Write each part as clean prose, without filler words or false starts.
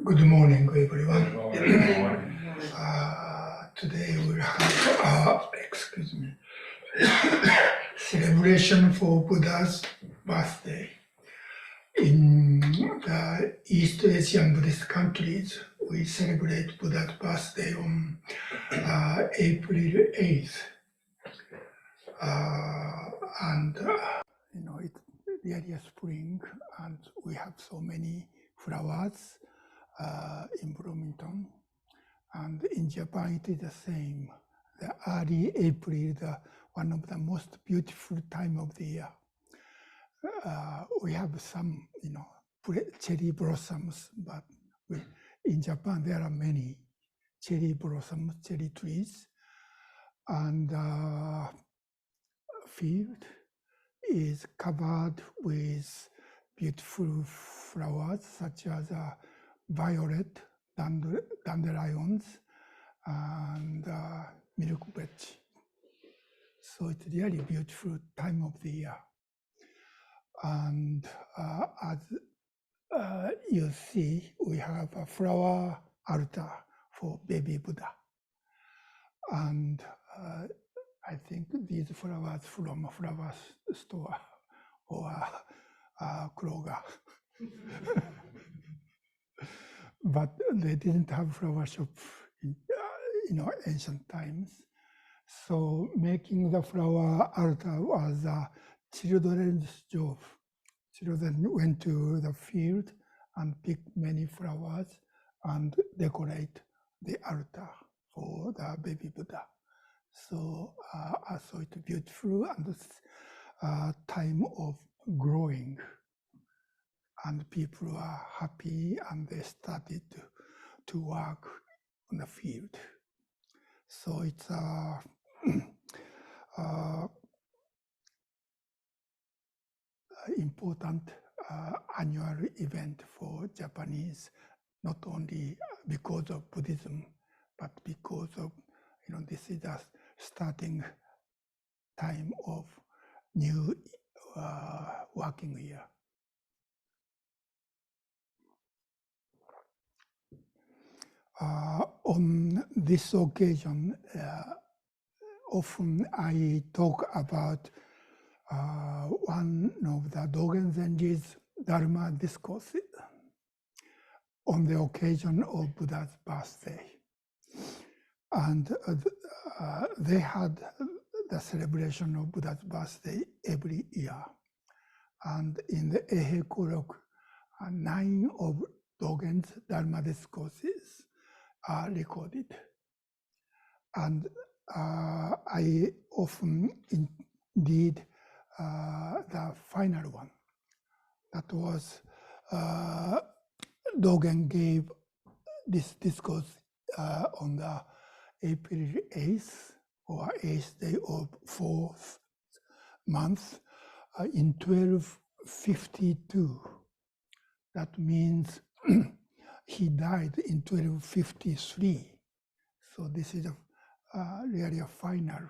Good morning, everyone. Good morning. Today we'll have celebration for Buddha's birthday. In the East Asian Buddhist countries, we celebrate Buddha's birthday on April 8th. It's really a spring, and we have so many flowers in Bloomington. And in Japan, it is the same. The early April, one of the most beautiful time of the year. We have some, cherry blossoms, but in Japan there are many cherry blossoms, cherry trees, and field is covered with beautiful flowers such as violet, dandelions, and milkweed. So it's really beautiful time of the year. And as you see, we have a flower altar for baby Buddha. And I think these flowers from a flower store or Kroger. But they didn't have flower shop in ancient times. So making the flower altar was a children's job. Children went to the field and picked many flowers and decorate the altar for the baby Buddha. So it's beautiful, and it's time of growing. And people are happy, and they started to work on the field. So it's important annual event for Japanese, not only because of Buddhism, but because of, this is the starting time of new working year. On this occasion, often I talk about one of the Dogen Zenji's dharma discourse on the occasion of Buddha's birthday. And they had the celebration of Buddha's birthday every year. And in the Eihei Koroku, 9 of Dogen's dharma discourses are recorded. And I often read the final one. That was Dogen gave this discourse on the April 8th or 8th day of 4th month in 1252. That means he died in 1253. So this is really a final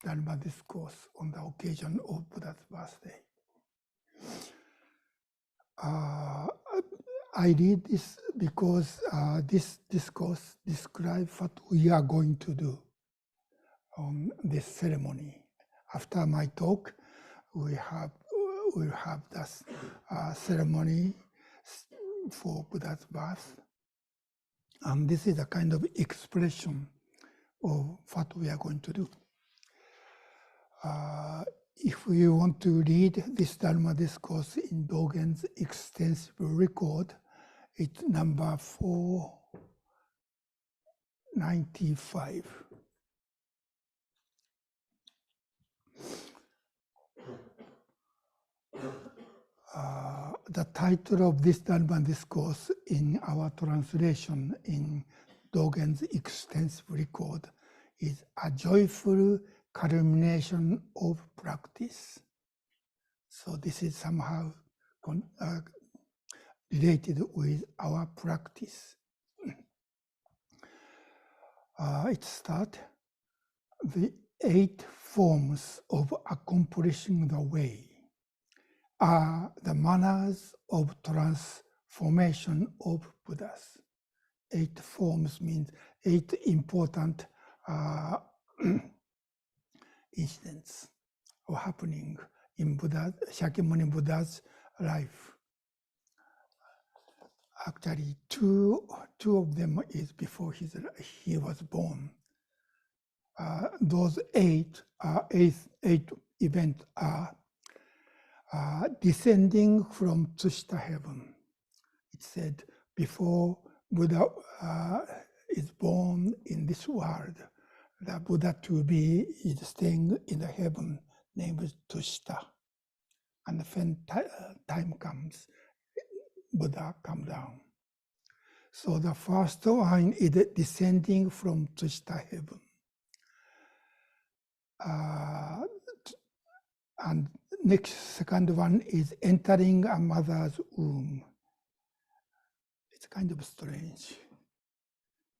dharma discourse on the occasion of Buddha's birthday. I read this because this discourse describes what we are going to do on this ceremony. After my talk, we'll have this ceremony for Buddha's birth. And this is a kind of expression of what we are going to do. If we want to read this Dharma discourse in Dogen's extensive record, it's number 495. The title of this Dharma discourse in our translation in Dogen's extensive record is A Joyful Culmination of Practice. So this is somehow related with our practice. It starts, the 8 forms of accomplishing the way are the manners of formation of Buddhas. 8 forms means 8 important incidents or happening in Buddha, Shakyamuni Buddha's life. Actually, two of them is before he was born. Those eight events are descending from Tsushita heaven. It said before Buddha is born in this world, the Buddha to be is staying in the heaven named Tsushita. And when time comes, Buddha come down. So the first one is descending from Tsushita heaven. And second one is entering a mother's womb. It's kind of strange,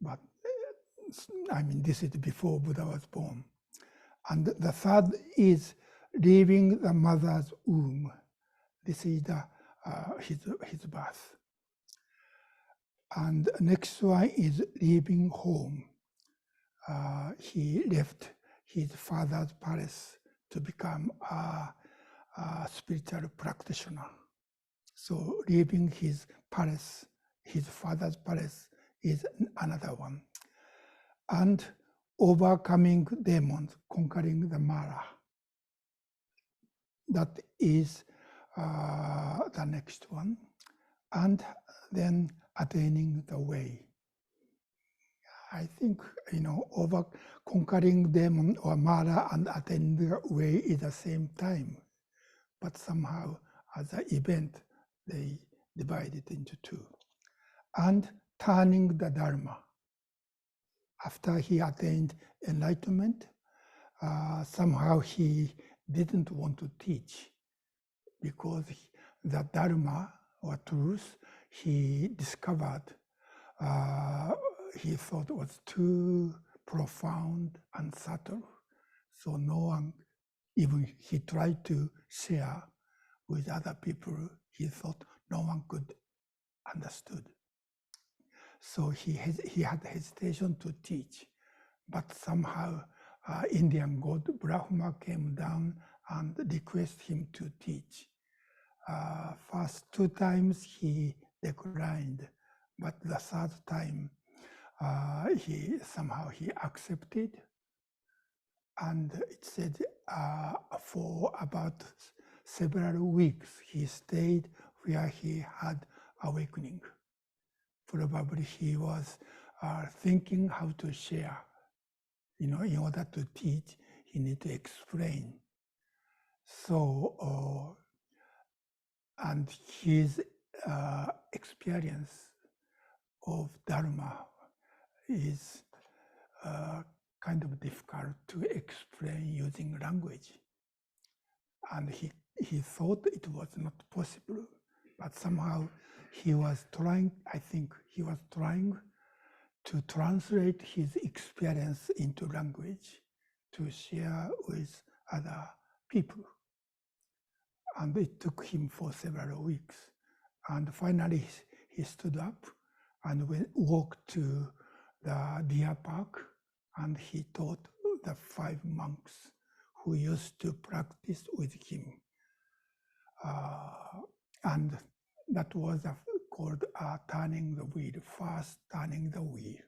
but I mean, this is before Buddha was born. And the third is leaving the mother's womb. This is his birth. And next one is leaving home. He left his father's palace to become a spiritual practitioner. So leaving his palace, his father's palace, is another one. And overcoming demons, conquering the Mara. That is the next one. And then attaining the way. I think, over conquering demon or Mara and attaining the way is the same time. But somehow, as an event, they divide it into two. And turning the dharma. After he attained enlightenment, somehow he didn't want to teach because the dharma or truth he discovered, he thought was too profound and subtle. So no one, even he tried to share with other people, he thought no one could understood. So he had hesitation to teach, but somehow Indian god Brahma came down and requested him to teach. First 2 times he declined, but the third time he accepted. And it said for about several weeks he stayed where he had awakening. Probably he was thinking how to share. In order to teach, he need to explain. So, and his experience of Dharma is kind of difficult to explain using language. And he thought it was not possible, but somehow he was trying, I think he was trying to translate his experience into language to share with other people. And it took him for several weeks. And finally he stood up and walked to the deer park, and he taught the 5 monks who used to practice with him. And that was called turning the wheel, first turning the wheel.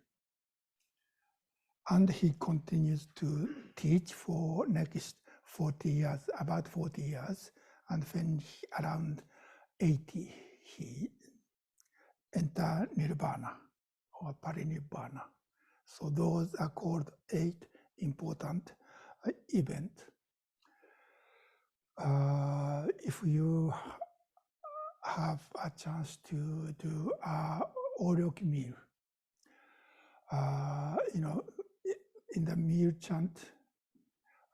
And he continues to teach for next 40 years, about 40 years. And when around 80, he entered Nirvana or Parinibbana. So those are called 8 important events. If you have a chance to do Oryoki meal, in the meal chant,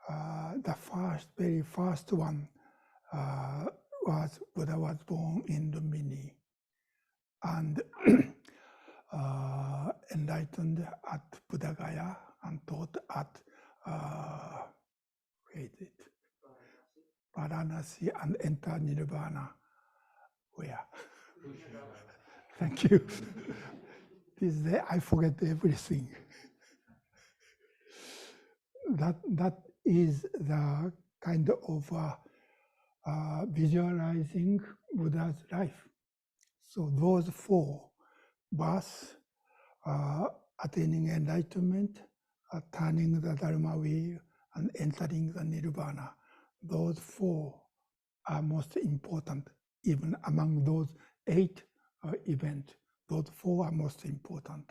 the very first one was Buddha was born in Lumbini and enlightened at Buddhagaya and taught at Varanasi and entered Nirvana. Where? Thank you. I forget everything. That is the kind of visualizing Buddha's life. So those four: birth, attaining enlightenment, turning the dharma wheel, and entering the nirvana. Those four are most important. Even among those 8 events, those four are most important.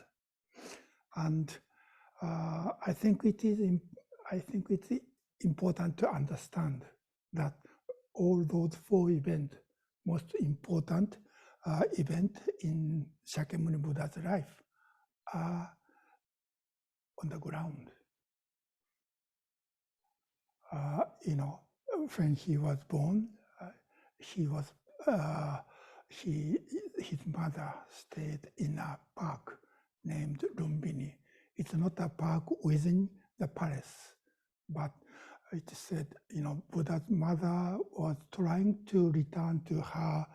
And I think it's important to understand that all those 4 events, most important event in Shakyamuni Buddha's life, are on the ground. When he was born, his mother stayed in a park named Lumbini. It's not a park within the palace, but it said, Buddha's mother was trying to return to her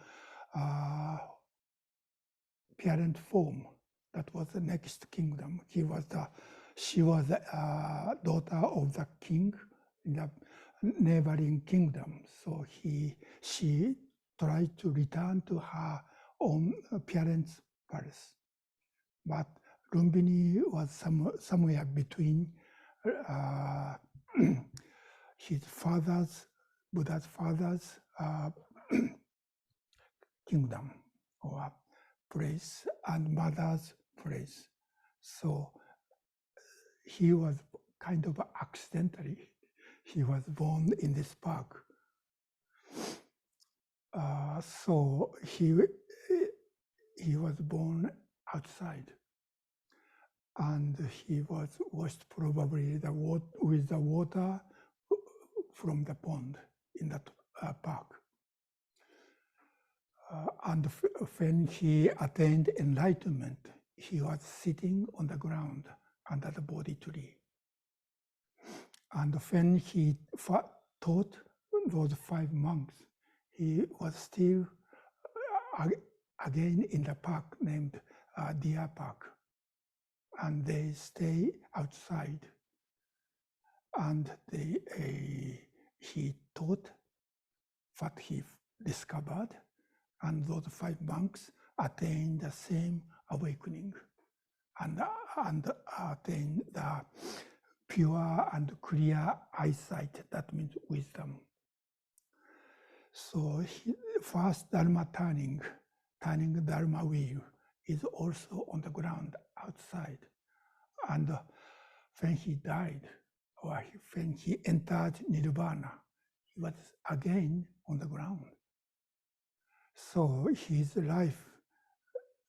parent form. That was the next kingdom. She was the daughter of the king in the neighboring kingdom. So she tried to return to her own parents' palace. But Lumbini was somewhere between Buddha's father's kingdom or place and mother's place. So he was kind of accidentally, he was born in this park. So he was born outside, and he was washed probably with the water from the pond in that park. And when he attained enlightenment, he was sitting on the ground under the Bodhi tree. And when he taught those 5 monks, he was still again in the park named Deer Park. And they stay outside. And he taught what he discovered, and those 5 monks attained the same awakening and attained the pure and clear eyesight. That means wisdom. So first Dharma turning the Dharma wheel is also on the ground outside. And when he died, or when he entered Nirvana, he was again on the ground. So his life,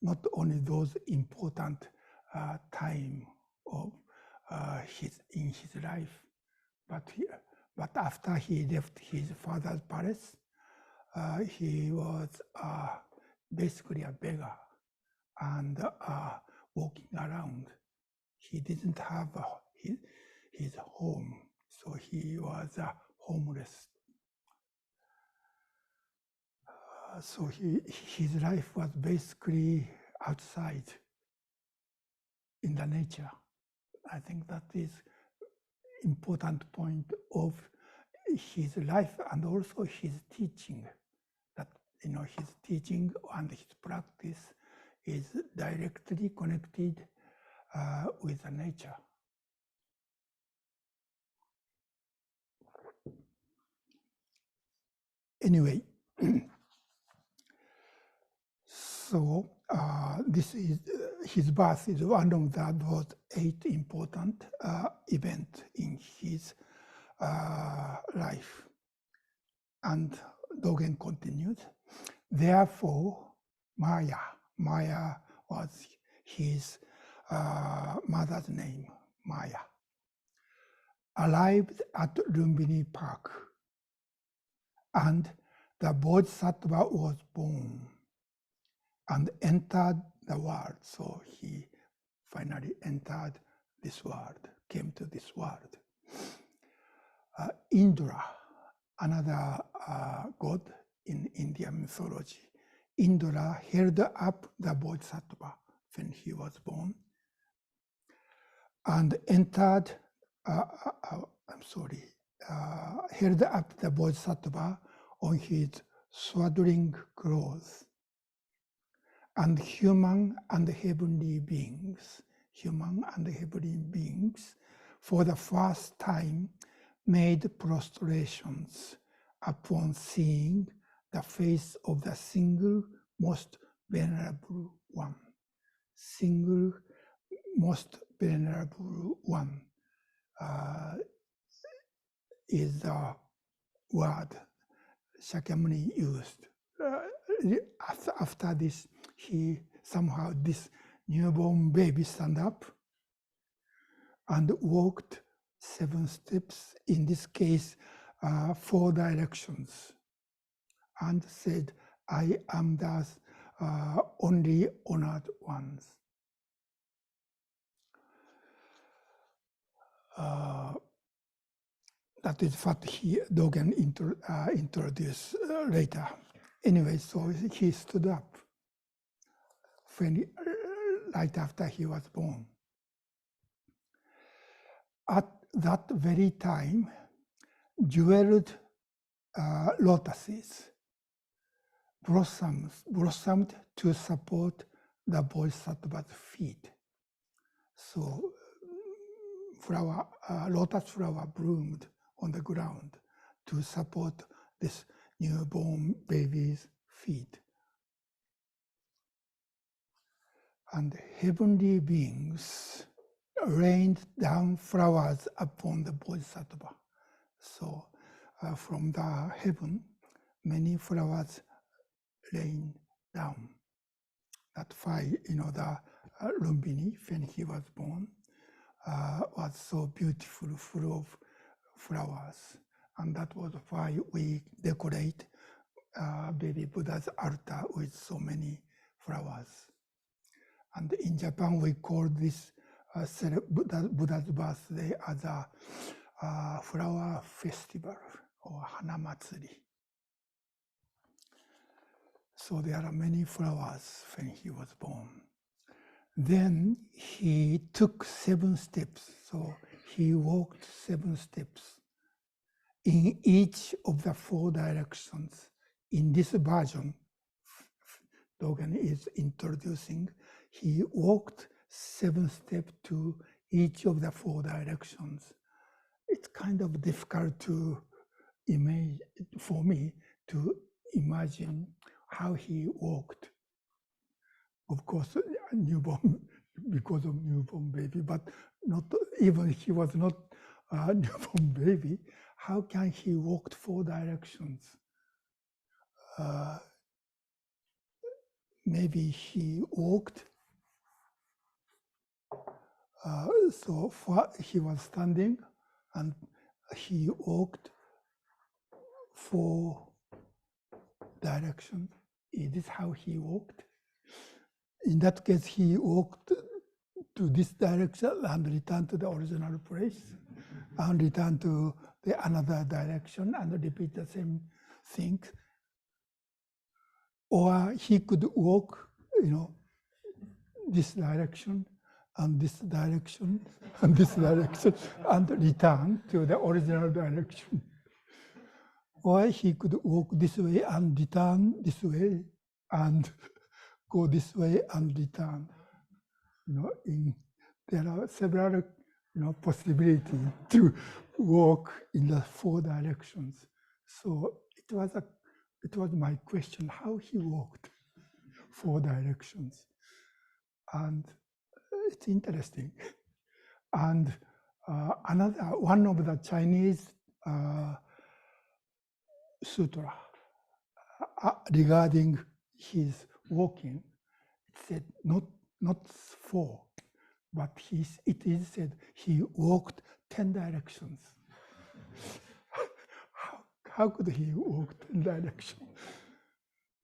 not only those important time of in his life, but after he left his father's palace, he was basically a beggar and walking around. He didn't have his home, so he was homeless. So his life was basically outside in the nature. I think that is important point of his life and also his teaching. That his teaching and his practice is directly connected with the nature. Anyway, so this is his birth is one of those 8 important events in his life. And Dogen continued, therefore, Maya was his mother's name, Maya, arrived at Lumbini Park, and the Bodhisattva was born and entered the world. So he finally entered this world, came to this world. Indra, another god in Indian mythology, Indra held up the Bodhisattva when he was born and entered, held up the Bodhisattva on his swaddling clothes. And human and heavenly beings, for the first time made prostrations upon seeing the face of the single most venerable one. Single most venerable one is the word Shakyamuni used. After this, this newborn baby stand up and walked 7 steps, in this case 4 directions, and said, I am the only honored ones. That is what Dogen introduced later. Anyway, so he stood up right after he was born. At that very time, jeweled lotuses blossomed to support the Bodhisattva's feet. So lotus flower bloomed on the ground to support this newborn baby's feet. And heavenly beings rained down flowers upon the Bodhisattva. So from the heaven, many flowers rained down. That's why, the Lumbini, when he was born, was so beautiful, full of flowers. And that was why we decorate baby Buddha's altar with so many flowers. And in Japan, we call this Buddha's birthday as a flower festival or Hanamatsuri. So there are many flowers when he was born. Then he took 7 steps. So he walked 7 steps in each of the 4 directions. In this version, Dogen is introducing, he walked 7 steps to each of the 4 directions. It's kind of difficult to imagine, for me, to imagine how he walked. Of course, newborn, because of newborn baby, but not even he was not a newborn baby. How can he walk 4 directions? Maybe he walked. So he was standing, and he walked 4 directions. Is this how he walked? In that case, he walked to this direction and returned to the original place, and returned to another direction and repeat the same thing. Or he could walk, this direction and this direction and this direction and return to the original direction. Or he could walk this way and return this way and go this way and return. There are several possibilities to walk in the 4 directions. So it was my question, how he walked 4 directions. And it's interesting. And another one of the Chinese sutra regarding his walking, it said not 4, but it is said he walked 10 directions. How could he walk 10 directions?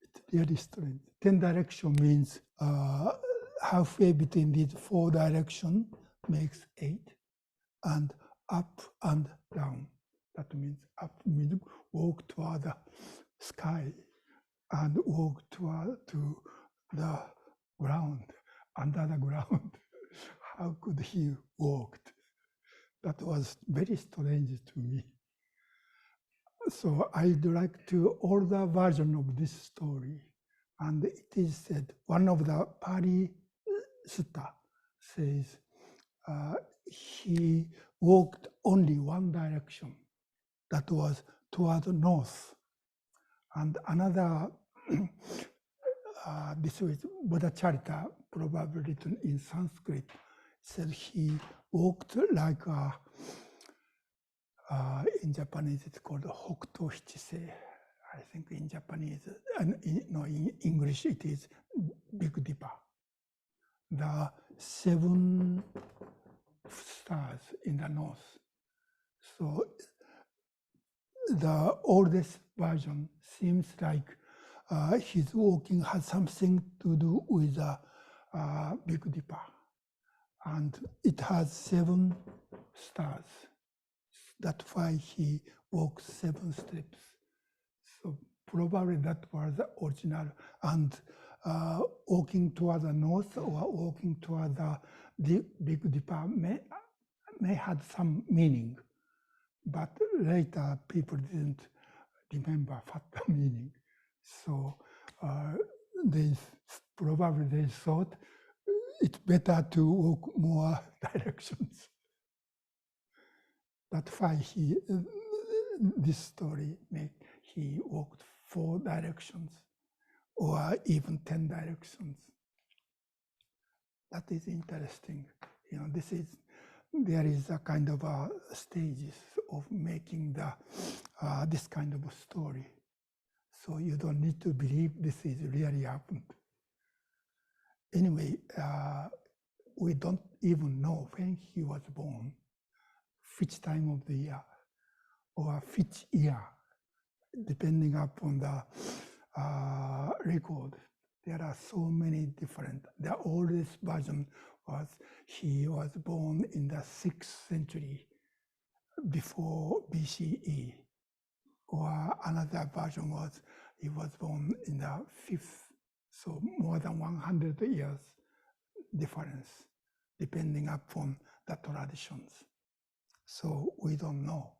It's really strange. 10 directions means halfway between these 4 directions makes 8, and up and down. That means up means walk toward the sky, and walked to the ground, under the ground. How could he walk? That was very strange to me. So I'd like to order version of this story. And it is said, one of the Pali Sutta says, he walked only one direction, that was toward the north. And another, this is Bodhacharita, probably written in Sanskrit, said he walked like in Japanese it's called Hokuto Hichise. I think in Japanese, and in English it is Big Dipper. The 7 stars in the north. So the oldest version seems like his walking has something to do with the Big Dipper. And it has 7 stars. That's why he walks 7 steps. So probably that was the original. And walking toward the north or walking toward the Big Dipper may have some meaning, but later people didn't remember what the meaning. So they thought it's better to walk more directions. That's why this story he walked 4 directions or even 10 directions. That is interesting. There is a kind of stages of making this kind of a story. So you don't need to believe this is really happened. Anyway, we don't even know when he was born, which time of the year, or which year, depending upon the record. There are so many different. The oldest version was he was born in the 6th century before BCE, or another version was he was born in the 5th, so more than 100 years difference, depending upon the traditions. So we don't know.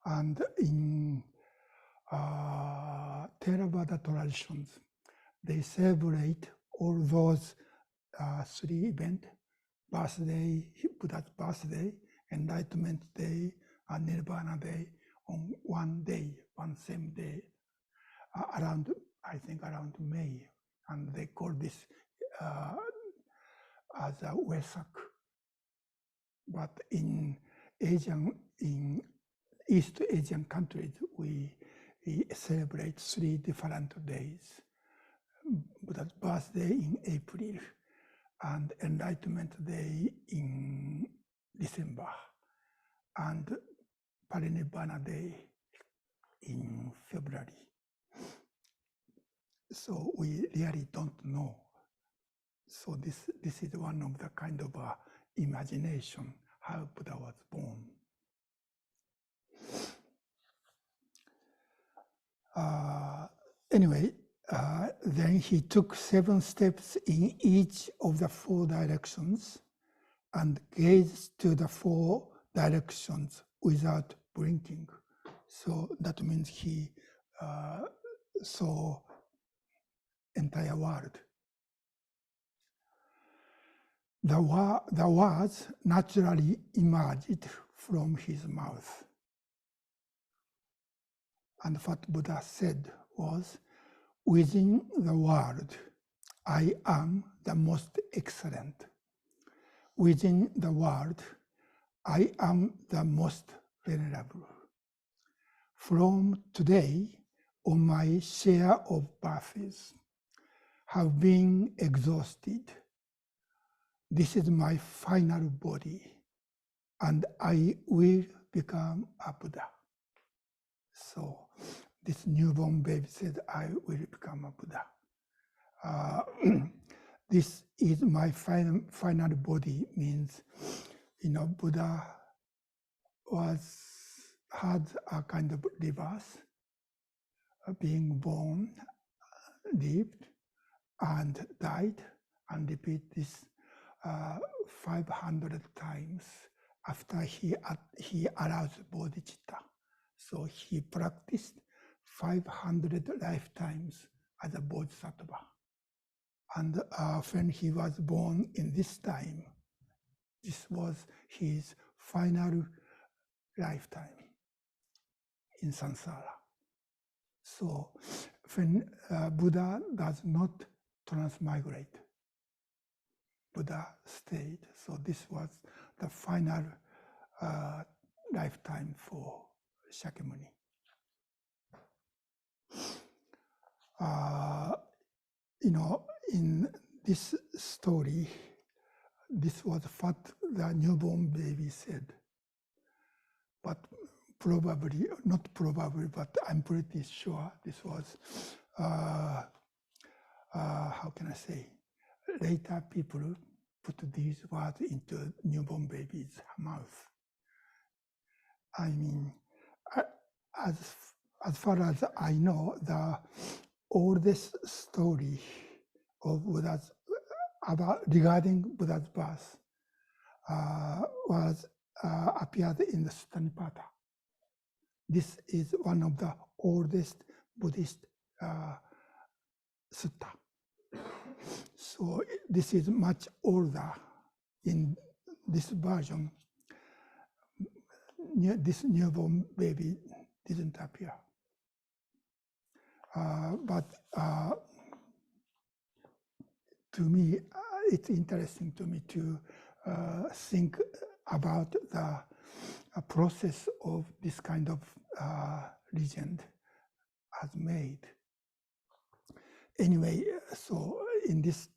And in Theravada traditions, they celebrate all those 3 events: birthday, Buddha's birthday, Enlightenment Day, and Nirvana Day, on one day, one same day, around May. And they call this as a Wesak. But in East Asian countries, we celebrate 3 different days. Buddha's birthday in April, and Enlightenment Day in December, and Parinibbana Day in February. So we really don't know. So this is one of the kind of imagination how Buddha was born. Anyway, then he took 7 steps in each of the 4 directions and gazed to the 4 directions without blinking. So that means he saw entire world. The words naturally emerged from his mouth. And what Buddha said was, within the world, I am the most excellent. Within the world, I am the most venerable. From today, all my share of births have been exhausted. This is my final body, and I will become a Buddha. So this newborn baby said, I will become a Buddha. This is my final body means, Buddha had a kind of rebirth being born, lived, and died, and repeat this 500 times after he aroused bodhicitta. So he practiced 500 lifetimes as a bodhisattva. And when he was born in this time, this was his final lifetime in samsara. So when Buddha does not transmigrate, Buddha stayed. So this was the final lifetime for Shakyamuni. In this story, this was what the newborn baby said. But probably, not probably, but I'm pretty sure this was, how can I say, later people put these words into newborn baby's mouth. I mean, as far as I know, the oldest story of Buddha's regarding Buddha's birth was appeared in the Sutta. This is one of the oldest Buddhist sutta. So this is much older. In this version, this newborn baby didn't appear. But to me, it's interesting to me to think about the process of this kind of legend as made. Anyway, so in this,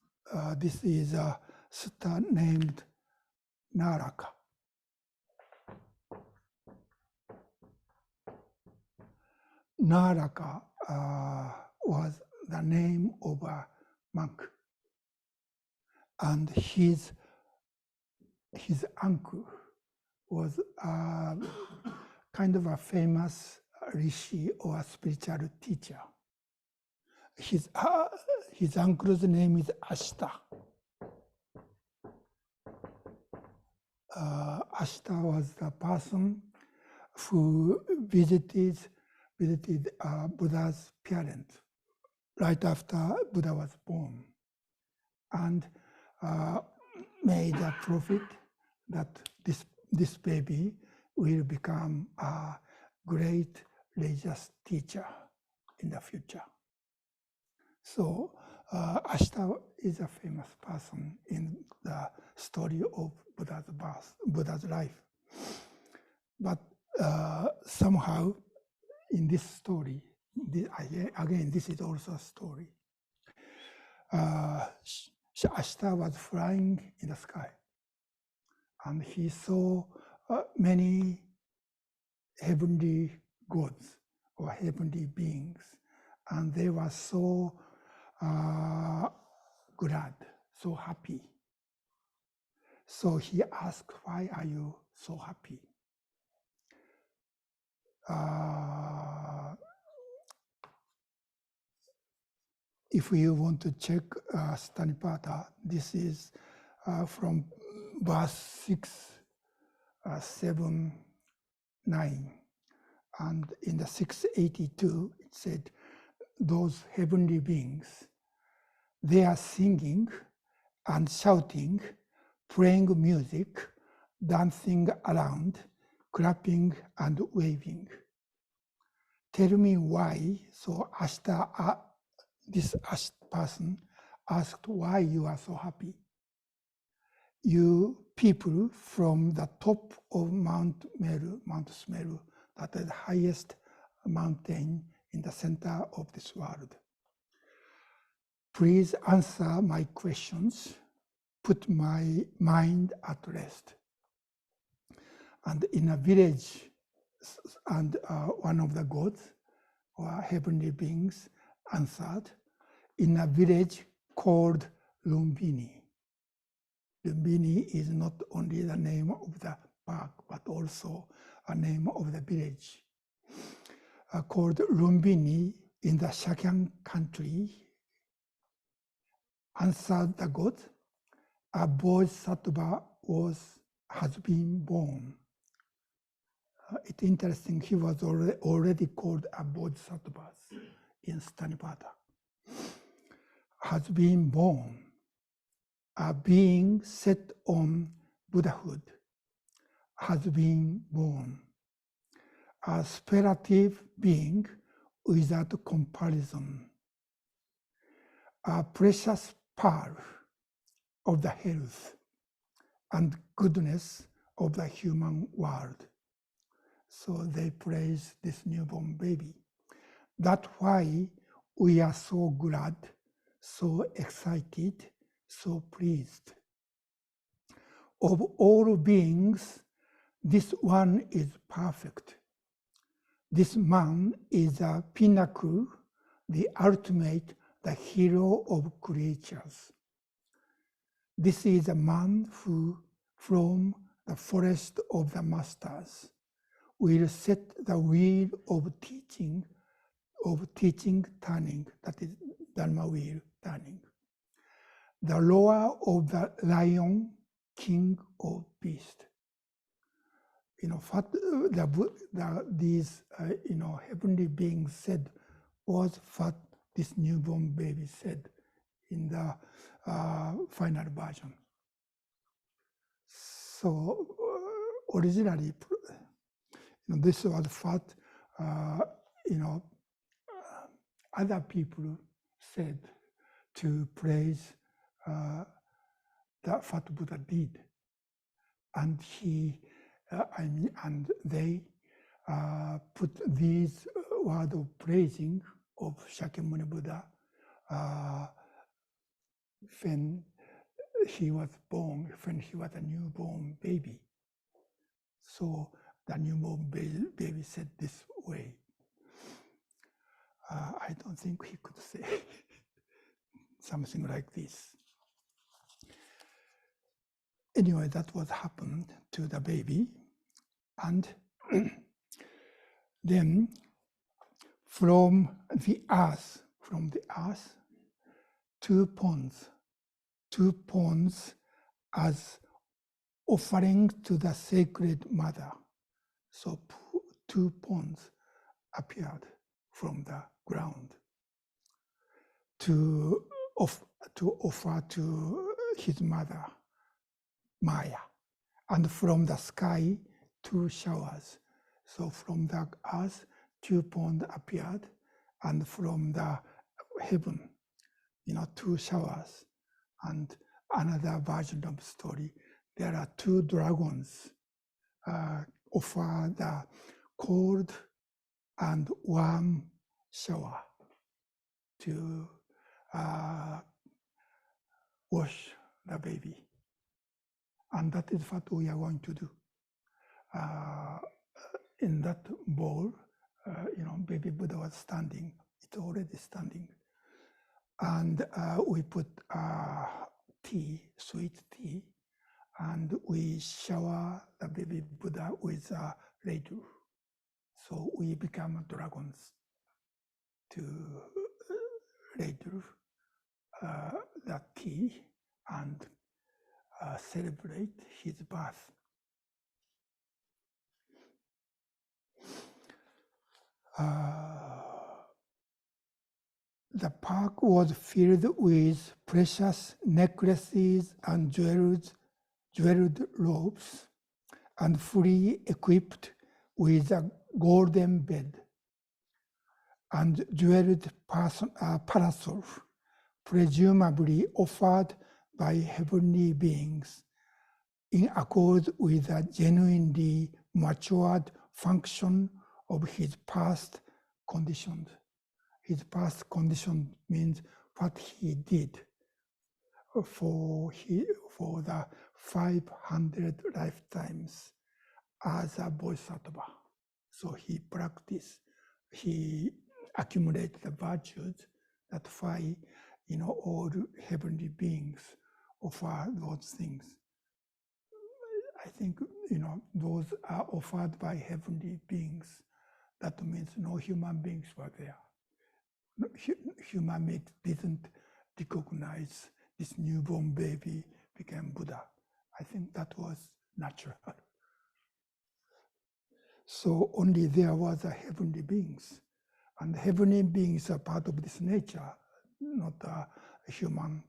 this is a sutta named Naraka. Naraka was the name of a monk, and his uncle was kind of a famous rishi or a spiritual teacher. His uncle's name is Ashita. Ashita was the person who visited Buddha's parents right after Buddha was born, and made a prophet that this baby will become a great religious teacher in the future. So Ashita is a famous person in the story of Buddha's birth, Buddha's life. But somehow in this story, again, this is also a story. Ashita was flying in the sky, and he saw many heavenly gods or heavenly beings, and they were so glad, so happy. So he asked, "Why are you so happy?" If you want to check Stanipata, this is from verse 6, 7, 9. And in the 682, it said, those heavenly beings, they are singing and shouting, playing music, dancing around, clapping and waving. Tell me why. So Ashita, this person asked why you are so happy. You people from the top of Mount Smeru, that is the highest mountain in the center of this world. Please answer my questions, put my mind at rest. And in a village, and one of the gods or heavenly beings answered, in a village called Lumbini. Lumbini is not only the name of the park, but also a name of the village. Called Lumbini, in the Shakyan country, answered the god, a bodhisattva has been born. It's interesting, he was already called a bodhisattva in Stanipada. Has been born, a being set on Buddhahood, has been born, a speculative being without comparison, a precious pearl of the health and goodness of the human world. So they praise this newborn baby. That's why we are so glad, so excited, so pleased. Of all beings, this one is perfect. This man is a pinnacle, the ultimate, the hero of creatures. This is a man who, from the forest of the masters, will set the wheel of teaching turning, that is dharma wheel turning. The roar of the lion, king of beasts. What these heavenly beings said was what this newborn baby said in the final version. So originally, this was what other people said to praise what Buddha did, and they put these words of praising of Shakyamuni Buddha when he was born, when he was a newborn baby. So the newborn baby said this way. I don't think he could say something like this. Anyway, that was happened to the baby. And then from the earth, 2 ponds as offering to the sacred mother. So 2 ponds appeared from the ground to offer to his mother, Maya. And from the sky, 2 showers. So from the earth, 2 ponds appeared, and from the heaven, 2 showers. And another version of the story, there are 2 dragons offer the cold and warm shower to wash the baby. And that is what we are going to do. In that bowl, baby Buddha was standing. It's already standing. And we put tea, sweet tea, and we shower the baby Buddha with ladle. So we become dragons to ladle the tea and celebrate his birth. The park was filled with precious necklaces and jeweled robes, and fully equipped with a golden bed and jeweled parasol, presumably offered by heavenly beings in accord with the genuinely matured function of his past conditions. His past condition means what he did for the 500 lifetimes as a bodhisattva. So he practiced, he accumulated the virtues that why all heavenly beings offer those things. I think those are offered by heavenly beings. That means no human beings were there. human didn't recognize this newborn baby became Buddha. I think that was natural. So only there was a heavenly beings, and heavenly beings are part of this nature, not a human,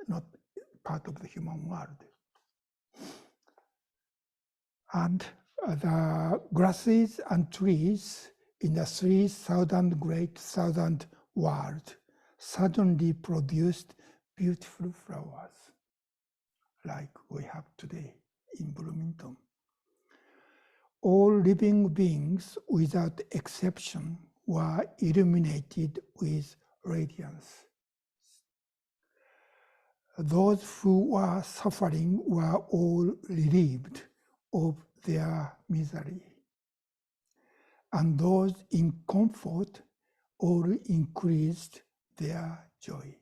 not part of the human world. And the grasses and trees in the 3,000 great thousand world suddenly produced beautiful flowers, like we have today in Bloomington. All living beings, without exception, were illuminated with radiance. Those who were suffering were all relieved of their misery, and those in comfort all increased their joy.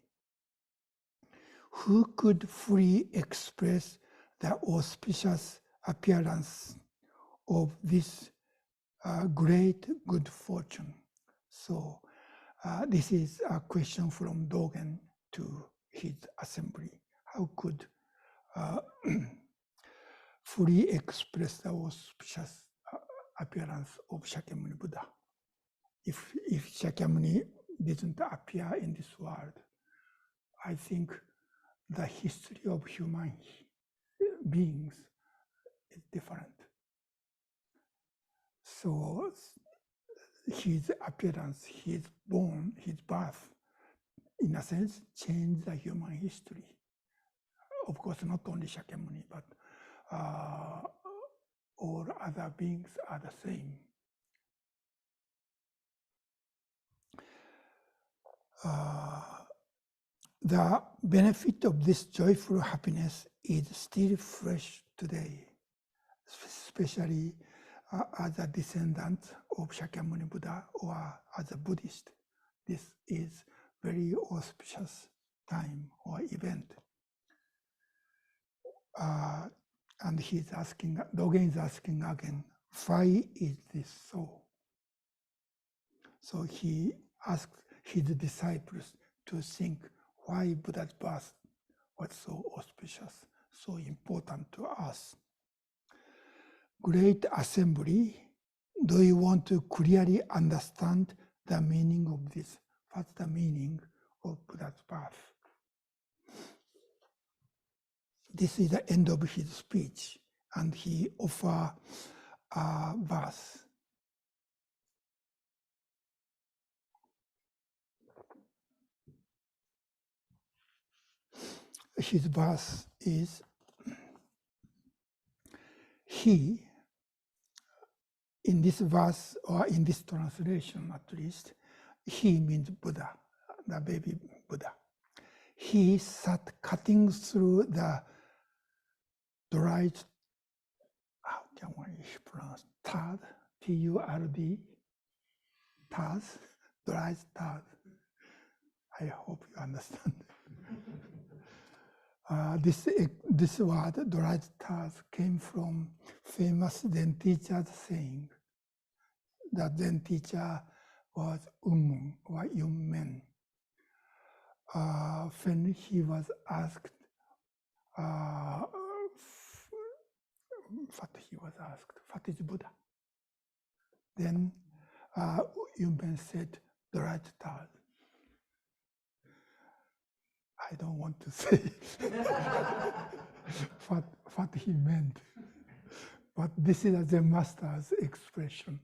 Who could fully express the auspicious appearance of this great good fortune? So this is a question from Dogen to his assembly. How could fully express the auspicious appearance of Shakyamuni Buddha? If Shakyamuni didn't appear in this world, I think the history of human beings is different. So his appearance, his birth, in a sense, changed the human history. Of course, not only Shakyamuni, but all other beings are the same. The benefit of this joyful happiness is still fresh today, especially as a descendant of Shakyamuni Buddha or as a Buddhist. This is very auspicious time or event. And he's asking, Dogen is asking again, why is this so? So he asked his disciples to think why Buddha's birth was so auspicious, so important to us. Great assembly, do you want to clearly understand the meaning of this? What's the meaning of Buddha's birth? This is the end of his speech, and he offers a verse. His verse is, he, in this verse, or in this translation at least, he means Buddha, the baby Buddha. He sat cutting through the dried, how can one pronounce, tad, T-U-R-D, tads, dried tad. I hope you understand. This word, dried tad, came from famous Zen teacher's saying. The Zen teacher was Unmun, or Yunmen. When he was asked, what is Buddha? Then Yunmen said, dried tad. I don't want to say what he meant, but this is the master's expression.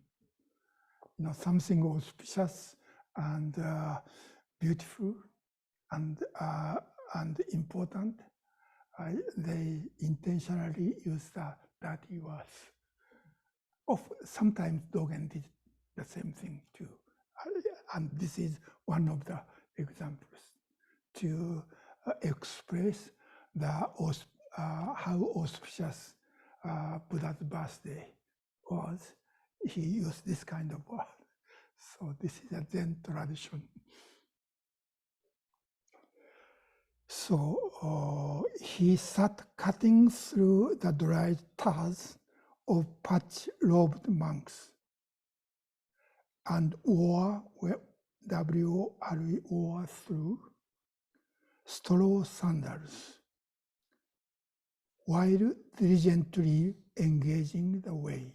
You know, something auspicious and beautiful and important. They intentionally use the dirty words. Sometimes Dogen did the same thing too, and this is one of the examples to express the how auspicious Buddha's birthday was. He used this kind of word. So this is a Zen tradition. So he sat cutting through the dried tads of patch-robed monks and wore W-R-E-O, through straw sandals, while diligently engaging the way.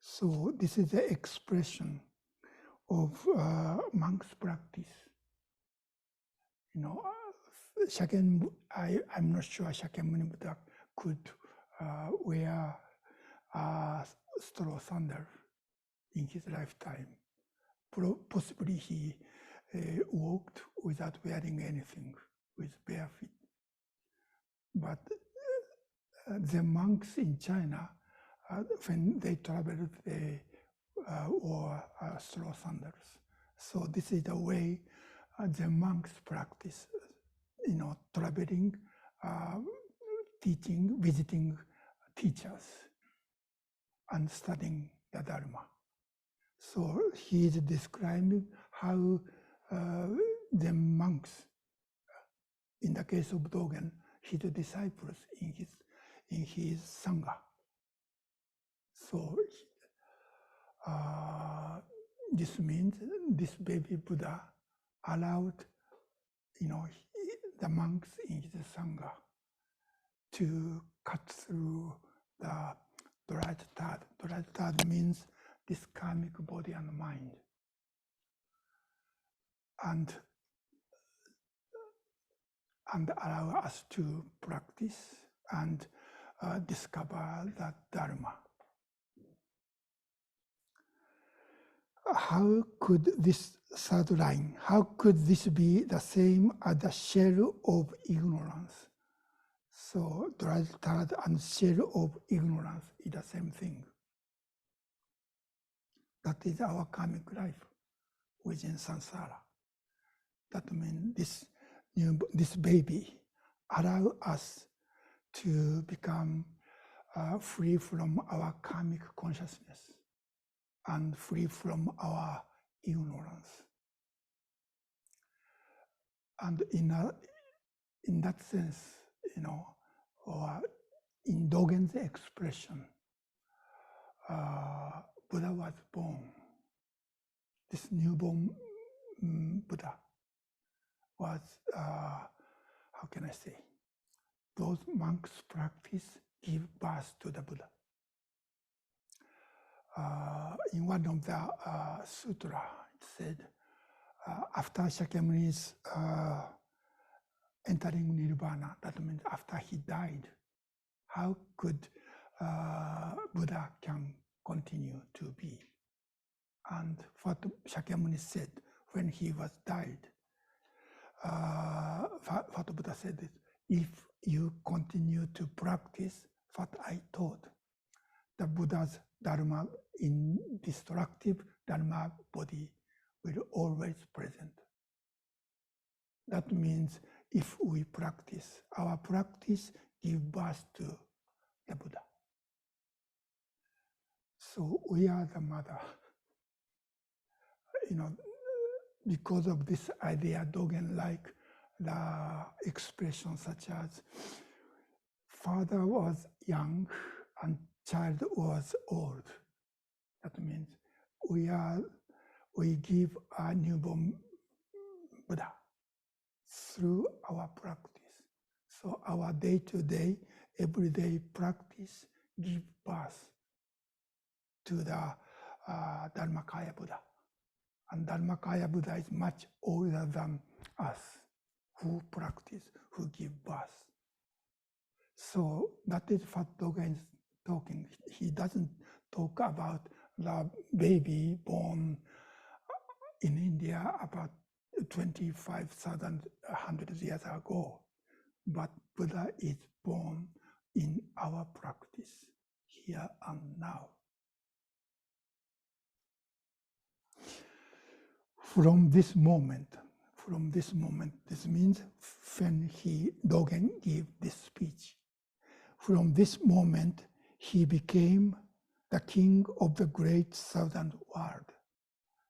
So this is the expression of monk's practice. I'm not sure Shakyamuni Buddha could wear straw sandal in his lifetime. Possibly he walked without wearing anything, with bare feet. But the monks in China, when they traveled, they wore straw sandals. So this is the way the monks practice, traveling, teaching, visiting teachers, and studying the Dharma. So he is describing how the monks, in the case of Dogen, his disciples in his sangha. So this means this baby Buddha allowed, the monks in his sangha to cut through the dried tad. Dried tad means this karmic body and mind, and allow us to practice and discover that Dharma. How could this third line, how could this be the same as the shell of ignorance? So dried tad and shell of ignorance is the same thing. That is our karmic life within samsara. That means this baby allow us to become free from our karmic consciousness and free from our ignorance. And in that sense, or in Dogen's expression, Buddha was born. This newborn Buddha was, how can I say, those monks' practice give birth to the Buddha. In one of the sutra, it said, after Shakyamuni's entering nirvana, that means after he died, how could Buddha can continue to be? And what Shakyamuni said when he was died, what Buddha said is, if you continue to practice what I taught, the Buddha's Dharma, indestructive Dharma body, will always present. That means if we practice, our practice gives birth to the Buddha. So we are the mother. Because of this idea, Dogen like the expression such as father was young and child was old. That means we give a newborn Buddha through our practice. So our day-to-day, everyday practice gives birth to the Dharmakaya Buddha. And Dharmakaya Buddha is much older than us, who practice, who give birth. So that is what Dogen is talking. He doesn't talk about the baby born in India about 25,100 years ago. But Buddha is born in our practice, here and now. From this moment, this means when Dogen gave this speech, from this moment, he became the king of the great southern world.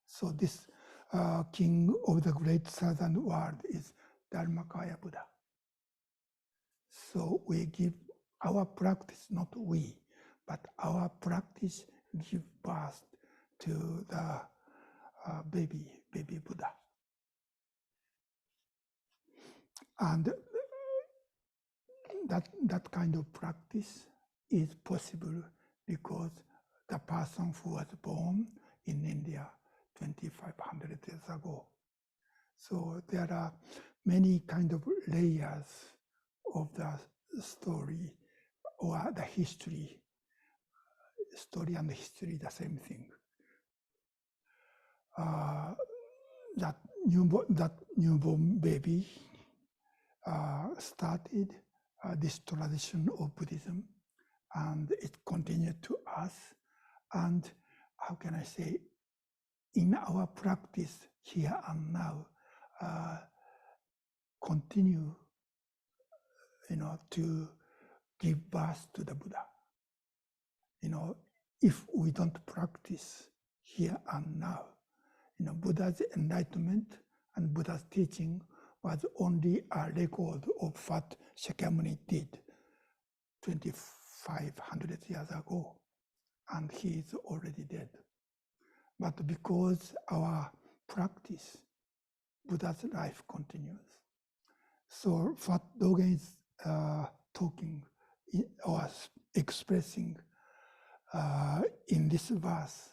So this king of the great southern world is Dharmakaya Buddha. So we give our practice, not we, but our practice give birth to the baby baby Buddha. And that kind of practice is possible because the person who was born in India 2,500 years ago. So there are many kind of layers of the story or the history. Story and history, the same thing. That newborn baby started this tradition of Buddhism, and it continued to us. And how can I say, in our practice here and now, continue, to give birth to the Buddha. If we don't practice here and now, Buddha's enlightenment and Buddha's teaching was only a record of what Shakyamuni did 2,500 years ago, and he is already dead. But because our practice, Buddha's life continues. So what Dogen is talking or expressing in this verse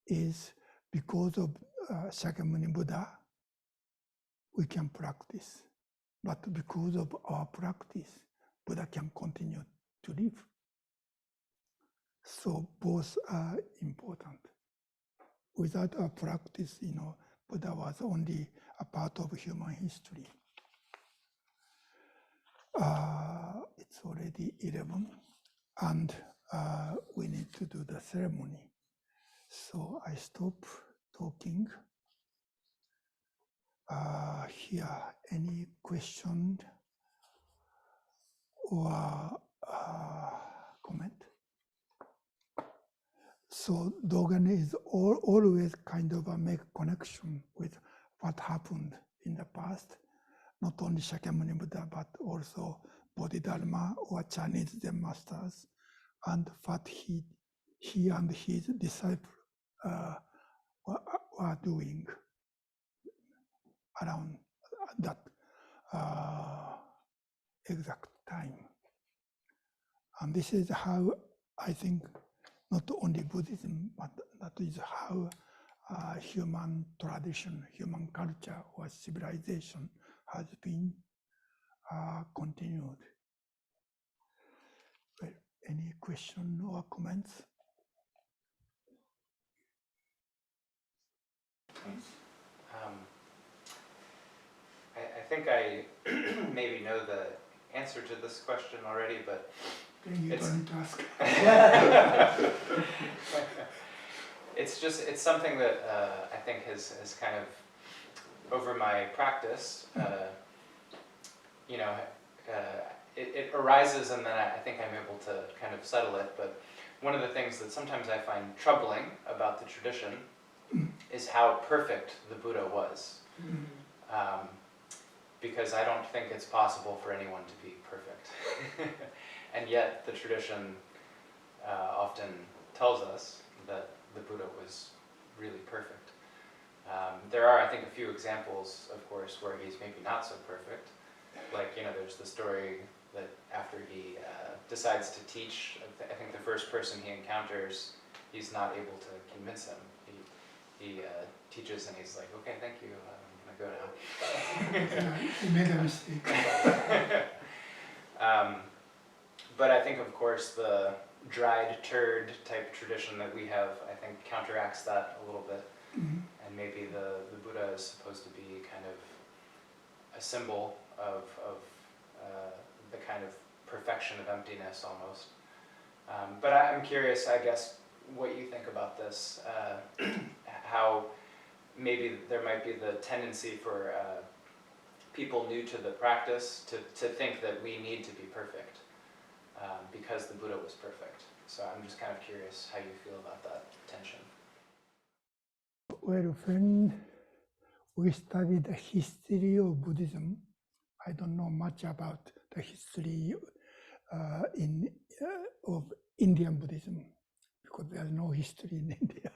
is because of Shakyamuni Buddha, we can practice. But because of our practice, Buddha can continue to live. So both are important. Without our practice, Buddha was only a part of human history. It's already 11, and we need to do the ceremony. So I stop talking. Here, any question or comment? So Dogen is always kind of make connection with what happened in the past, not only Shakyamuni Buddha, but also Bodhidharma or Chinese Zen masters, and what he and his disciples were doing around that exact time. And this is how I think not only Buddhism, but that is how human tradition, human culture or civilization has been continued. Well, any question or comments? I think I maybe know the answer to this question already, but then you don't need to ask. It's something that I think has kind of, over my practice, it arises, and then I think I'm able to kind of settle it. But one of the things that sometimes I find troubling about the tradition is how perfect the Buddha was. Because I don't think it's possible for anyone to be perfect. And yet the tradition often tells us that the Buddha was really perfect. There are, I think, a few examples, of course, where he's maybe not so perfect. Like, there's the story that after he decides to teach, I think the first person he encounters, he's not able to convince him. He teaches and he's like, okay, thank you, I'm gonna go now. He made a mistake. But I think, of course, the dried turd type tradition that we have, I think, counteracts that a little bit. And maybe the Buddha is supposed to be kind of a symbol of the kind of perfection of emptiness almost. But I'm curious, I guess, what you think about this, how maybe there might be the tendency for people new to the practice to think that we need to be perfect because the Buddha was perfect. So I'm just kind of curious how you feel about that tension. Well, when we study the history of Buddhism, I don't know much about the history of Indian Buddhism, because there's no history in India.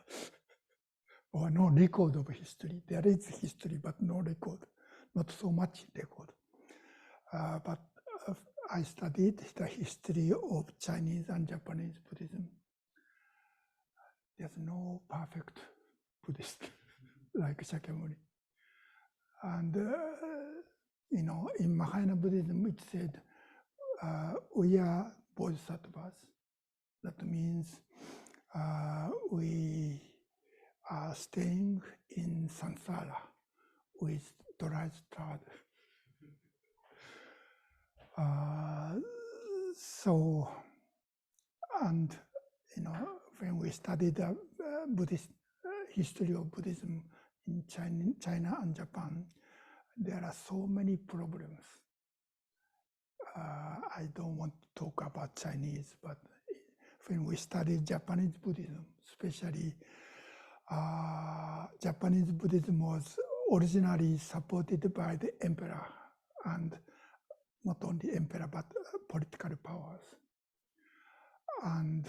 or no record of history. There is history, but no record, not so much record. But I studied the history of Chinese and Japanese Buddhism. There's no perfect Buddhist like Shakyamuni. And, in Mahayana Buddhism, it said, we are bodhisattvas. That means we are staying in samsara with dry start. So, and when we study the Buddhist history of Buddhism in China and Japan, there are so many problems. I don't want to talk about Chinese, but when we study Japanese Buddhism, especially Japanese Buddhism was originally supported by the emperor, and not only emperor, but political powers. And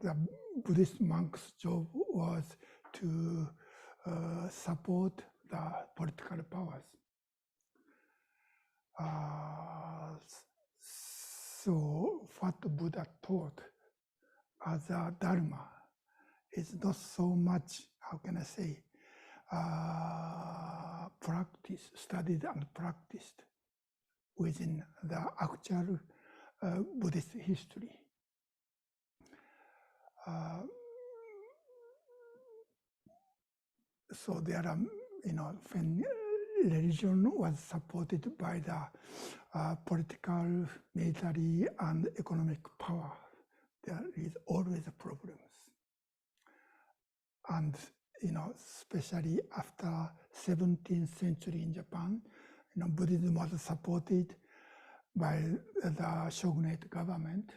the Buddhist monk's job was to support the political powers. So what Buddha taught as a dharma is not so much, how can I say, studied and practiced within the actual Buddhist history. So there are, when religion was supported by the political, military, and economic power, there is always problems. And, especially after 17th century in Japan, Buddhism was supported by the shogunate government,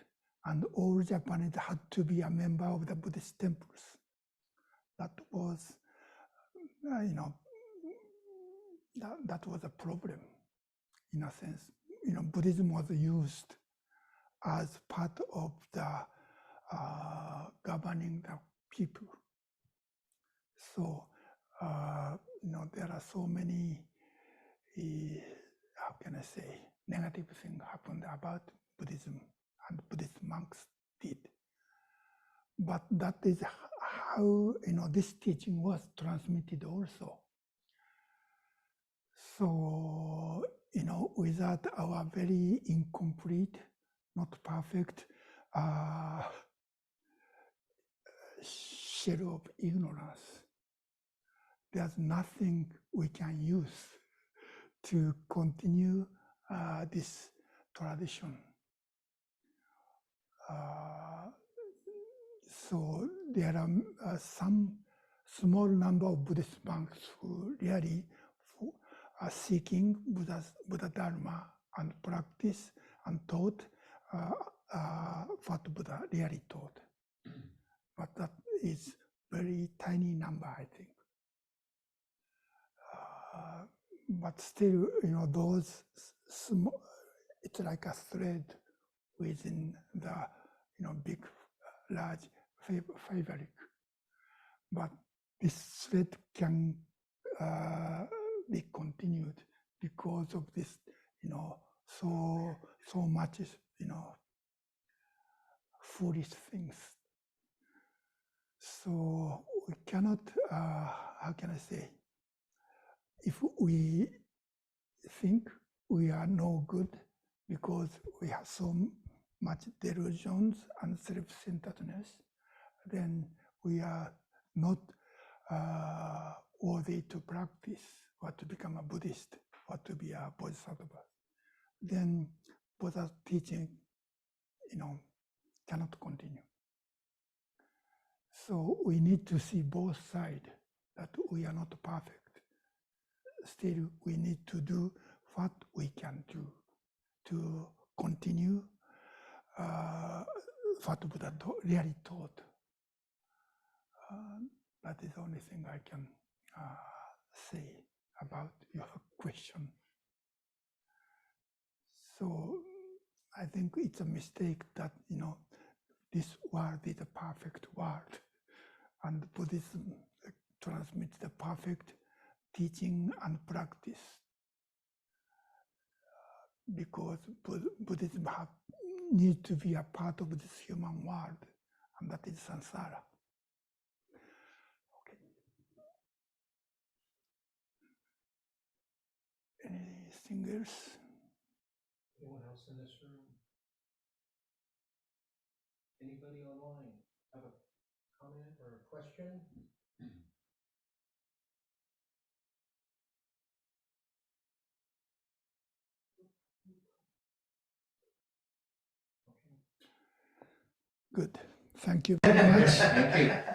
and all Japanese had to be a member of the Buddhist temples. That was, that was a problem, in a sense. Buddhism was used as part of the governing the people. So, there are so many, how can I say, negative things happened about Buddhism, and Buddhist monks did. But that is how, this teaching was transmitted also. So, without our very incomplete, not perfect shell of ignorance, there's nothing we can use to continue this tradition. So there are some small number of Buddhist monks who really are seeking Buddha Dharma and practice and taught what Buddha really taught. But that is very tiny number, I think. But still, those small, it's like a thread within the, big, large fabric. But this thread can be continued because of this, so much, foolish things. So we cannot, how can I say, if we think we are no good because we have so much delusions and self-centeredness, then we are not worthy to practice or to become a Buddhist or to be a bodhisattva. Then Buddha's teaching, cannot continue. So we need to see both sides, that we are not perfect. Still, we need to do what we can do to continue what Buddha really taught. That is the only thing I can say about your question. So I think it's a mistake that, this world is a perfect world. and Buddhism transmits the perfect teaching and practice, because Buddhism needs to be a part of this human world, and that is samsara. Okay. Anything else? Anyone else in this room? Anybody online have a comment or a question? Good. Thank you very much. Thank you.